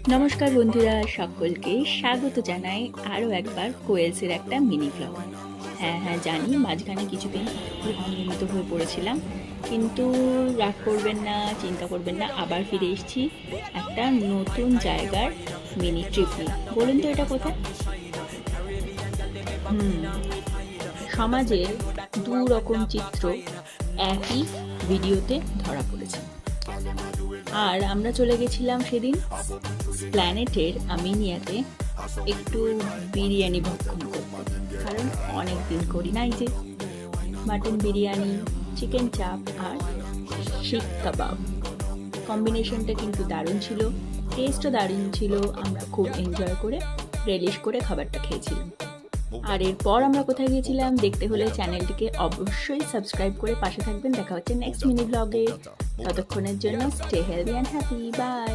নমস্কার বন্ধুরা, সকলকে স্বাগত জানাই আরও একবার কোয়েলসের একটা মিনি ব্লগ। হ্যাঁ জানি মাঝখানে কিছুদিন একটু অনিয়মিত হয়ে পড়েছিলাম, কিন্তু রাগ করবেন না, চিন্তা করবেন না, আবার ফিরে এসেছি একটা নতুন জায়গার মিনি ট্রিপ নিয়ে। বলুন তো এটা কোথায়? সমাজে দু রকম চিত্র একই ভিডিওতে ধরা পড়েছে। আর আমরা চলে গেছিলাম সেদিন প্ল্যানেটের আমিনিয়াতে একটু বিরিয়ানি ভক্ষণ করতে, কারণ অনেক দিন করি না। এই যে মাটন বিরিয়ানি, চিকেন চাপ আর শিক কাবাব, কম্বিনেশনটা কিন্তু দারুণ ছিল, টেস্টও দারুণ ছিল। আমরা খুব এনজয় করে রিলিশ করে খাবারটা খেয়েছিলাম। আর এরপর আমরা কোথায় গিয়েছিলাম দেখতে হলে চ্যানেলটিকে অবশ্যই সাবস্ক্রাইব করে পাশে থাকবেন। দেখা হচ্ছে নেক্সট মিনি ব্লগে। ততক্ষণের জন্য stay healthy and happy. By.